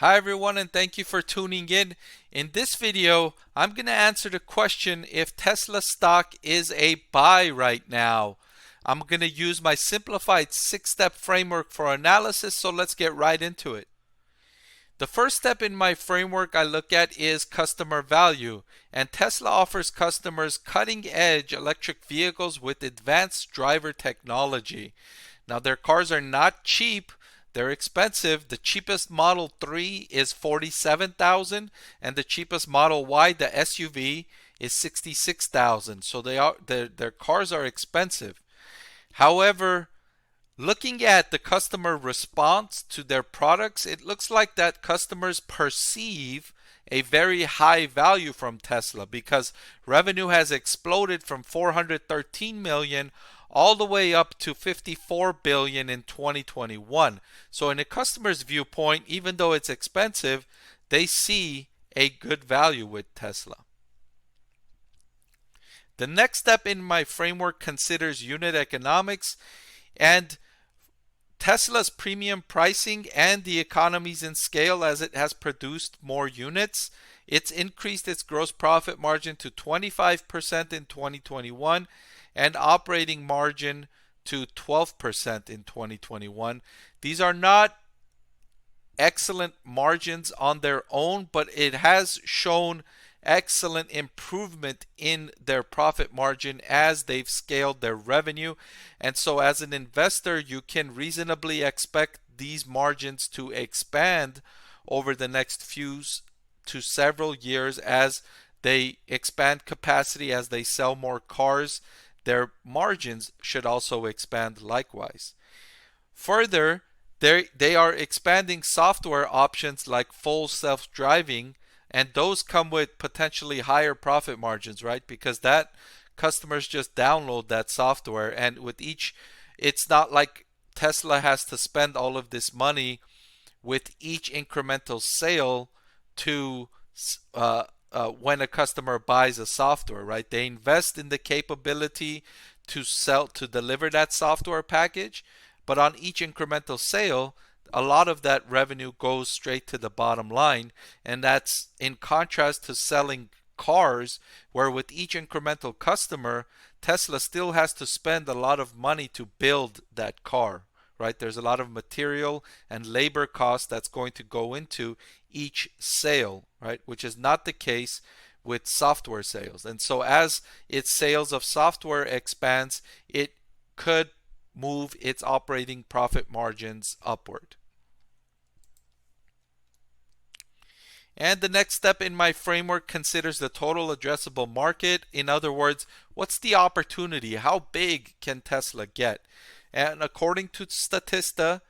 Hi everyone, and thank you for tuning in. In this video, I'm going to answer the question if Tesla stock is a buy right now. I'm going to use my simplified 6-step framework for analysis, so let's get right into it. The first step in my framework I look at is customer value, and Tesla offers customers cutting-edge electric vehicles with advanced driver technology. Now, their cars are not cheap. They're expensive. The cheapest Model 3 is $47,000 and the cheapest Model Y, the SUV, is $66,000. So their cars are expensive. However, looking at the customer response to their products, it looks like that customers perceive a very high value from Tesla because revenue has exploded from 413 million all the way up to 54 billion in 2021. So in a customer's viewpoint, even though it's expensive, they see a good value with Tesla. The next step in my framework considers unit economics, and Tesla's premium pricing and the economies in scale as it has produced more units. It's increased its gross profit margin to 25% in 2021 and operating margin to 12% in 2021. These are not excellent margins on their own, but it has shown excellent improvement in their profit margin as they've scaled their revenue. And so as an investor, you can reasonably expect these margins to expand over the next few to several years as they expand capacity, as they sell more cars. Their margins should also expand likewise. Further, they are expanding software options like full self-driving, and those come with potentially higher profit margins, right? Because that customers just download that software, and with each, it's not like Tesla has to spend all of this money with each incremental sale to when a customer buys a software, right? They invest in the capability to deliver that software package, but on each incremental sale, a lot of that revenue goes straight to the bottom line, and that's in contrast to selling cars, where with each incremental customer, Tesla still has to spend a lot of money to build that car, right? There's a lot of material and labor costs that's going to go into each sale, right? Which is not the case with software sales. And so as its sales of software expands, it could move its operating profit margins upward. And the next step in my framework considers the total addressable market. In other words, what's the opportunity? How big can Tesla get? And according to Statista,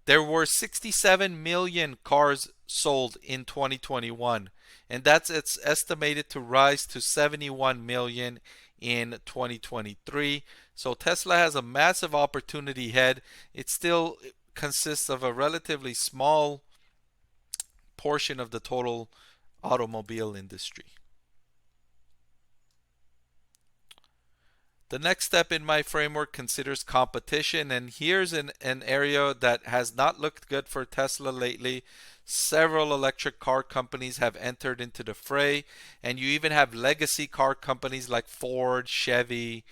there were 67 million cars sold in 2021, and it's estimated to rise to 71 million in 2023. So Tesla has a massive opportunity ahead. It still consists of a relatively small portion of the total automobile industry. The next step in my framework considers competition, and here's an area that has not looked good for Tesla lately. Several electric car companies have entered into the fray, and you even have legacy car companies like Ford, Chevy,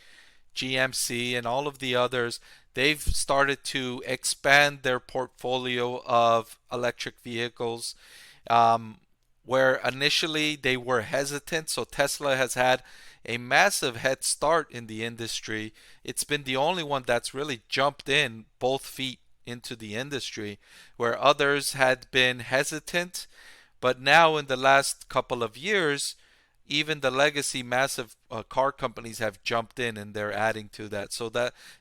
GMC, and all of the others. They've started to expand their portfolio of electric vehicles, where initially they were hesitant. So Tesla has had a massive head start in the industry. It's been the only one that's really jumped in both feet into the industry, where others had been hesitant. But now in the last couple of years, even the legacy massive car companies have jumped in, and they're adding to that. So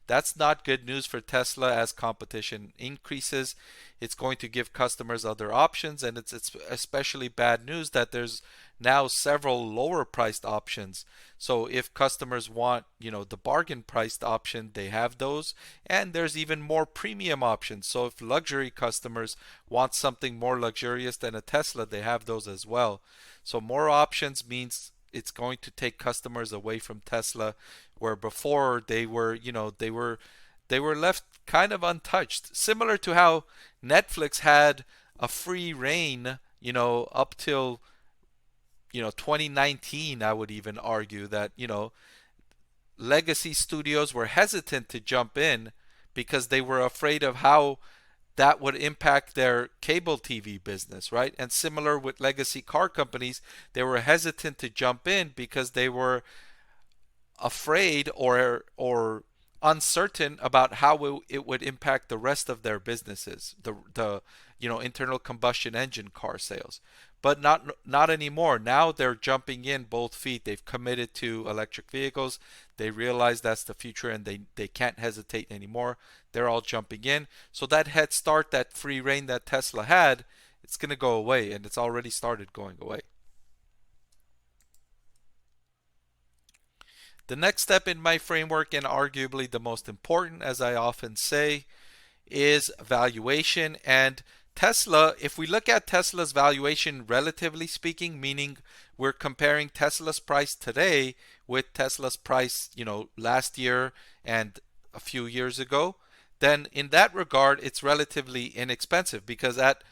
that's not good news for Tesla. As competition increases, it's going to give customers other options, and it's especially bad news that there's now several lower priced options. So if customers want, the bargain priced option, they have those, and there's even more premium options. So if luxury customers want something more luxurious than a Tesla, they have those as well. So more options means it's going to take customers away from Tesla, where before they were, they were left kind of untouched. Similar to how Netflix had a free reign, up till 2019. I would even argue that legacy studios were hesitant to jump in because they were afraid of how that would impact their cable TV business, right? And similar with legacy car companies, they were hesitant to jump in because they were afraid or uncertain about how it would impact the rest of their businesses, the internal combustion engine car sales. But not anymore. Now they're jumping in both feet. They've committed to electric vehicles. They realize that's the future, and they can't hesitate anymore. They're all jumping in. So that head start, that free reign that Tesla had, it's going to go away, and it's already started going away. The next step in my framework, and arguably the most important, as I often say, is valuation. And Tesla, if we look at Tesla's valuation relatively speaking, meaning we're comparing Tesla's price today with Tesla's price, last year and a few years ago, then in that regard, it's relatively inexpensive because at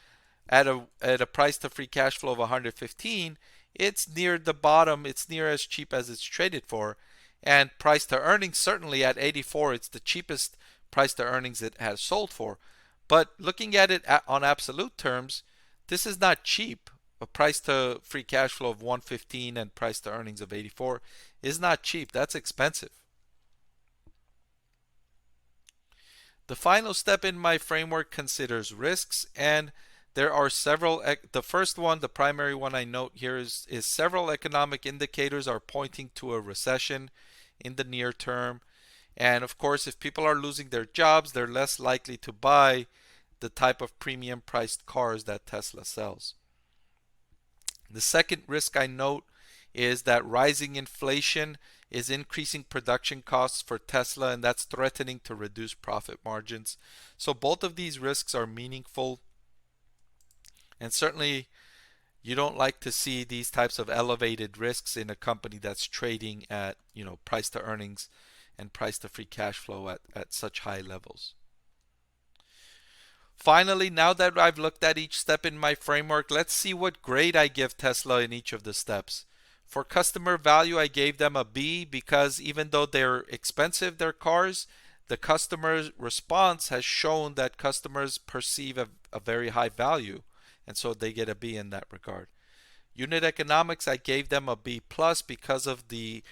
a price to free cash flow of 115, it's near the bottom. It's near as cheap as it's traded for. And price to earnings, certainly at 84, it's the cheapest price to earnings it has sold for. But looking at it on absolute terms, this is not cheap. A price to free cash flow of 115 and price to earnings of 84 is not cheap. That's expensive. The final step in my framework considers risks, and there are several. The first one, the primary one I note here is several economic indicators are pointing to a recession in the near term. And of course, if people are losing their jobs, they're less likely to buy the type of premium priced cars that Tesla sells. The second risk I note is that rising inflation is increasing production costs for Tesla, and that's threatening to reduce profit margins. So both of these risks are meaningful, and certainly you don't like to see these types of elevated risks in a company that's trading at price to earnings and price to free cash flow at such high levels. Finally, now that I've looked at each step in my framework, let's see what grade I give Tesla in each of the steps. For customer value, I gave them a B because even though they're expensive, their cars, the customer's response has shown that customers perceive a very high value, and so they get a B in that regard. Unit economics, I gave them a B plus because of the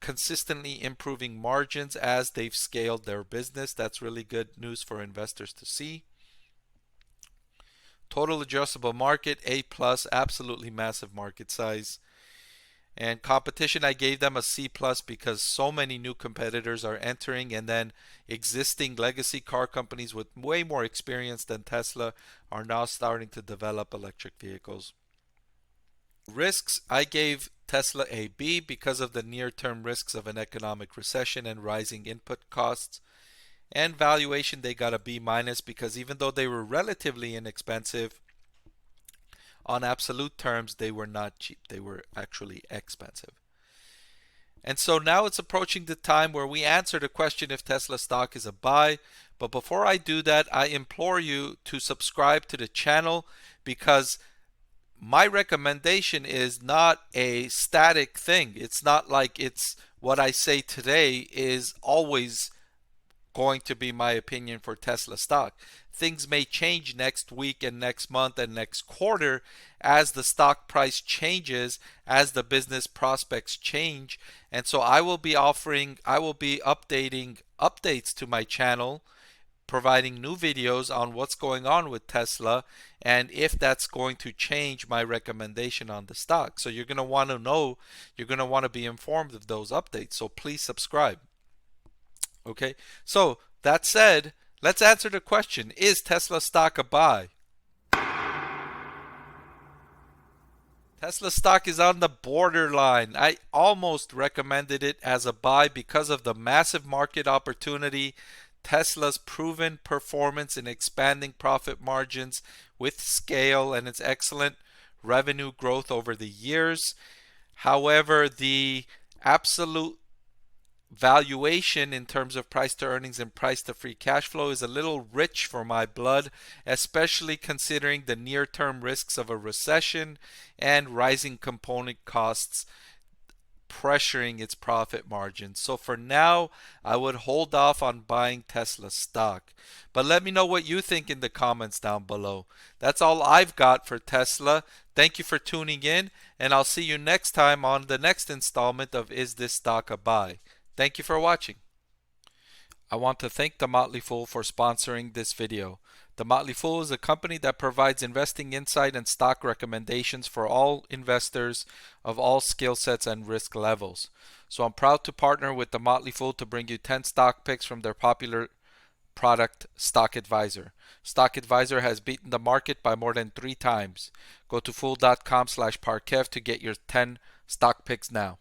consistently improving margins as they've scaled their business. That's really good news for investors to see. Total addressable market, A plus, absolutely massive market size. And competition, I gave them a C plus because so many new competitors are entering, and then existing legacy car companies with way more experience than Tesla are now starting to develop electric vehicles. Risks, I gave Tesla a B because of the near-term risks of an economic recession and rising input costs. And valuation, they got a B minus because even though they were relatively inexpensive, on absolute terms, they were not cheap. They were actually expensive. And so now it's approaching the time where we answer the question if Tesla stock is a buy. But before I do that, I implore you to subscribe to the channel because my recommendation is not a static thing. It's not like it's what I say today is always going to be my opinion for Tesla stock. Things may change next week and next month and next quarter as the stock price changes, as the business prospects change. And so I will be updating updates to my channel, providing new videos on what's going on with Tesla and if that's going to change my recommendation on the stock. So you're going to want to know, you're going to want to be informed of those updates. So please subscribe. Okay, so that said, let's answer the question, is Tesla stock a buy? Tesla stock is on the borderline. I almost recommended it as a buy because of the massive market opportunity, Tesla's proven performance in expanding profit margins with scale, and its excellent revenue growth over the years. However, the absolute valuation in terms of price to earnings and price to free cash flow is a little rich for my blood, especially considering the near-term risks of a recession and rising component costs pressuring its profit margins. So for now, I would hold off on buying Tesla stock. But let me know what you think in the comments down below. That's all I've got for Tesla. Thank you for tuning in, and I'll see you next time on the next installment of Is This Stock a Buy? Thank you for watching. I want to thank the Motley Fool for sponsoring this video. The Motley Fool is a company that provides investing insight and stock recommendations for all investors of all skill sets and risk levels. So I'm proud to partner with the Motley Fool to bring you 10 stock picks from their popular product, Stock Advisor. Stock Advisor has beaten the market by more than 3 times. Go to fool.com/Parkev to get your 10 stock picks now.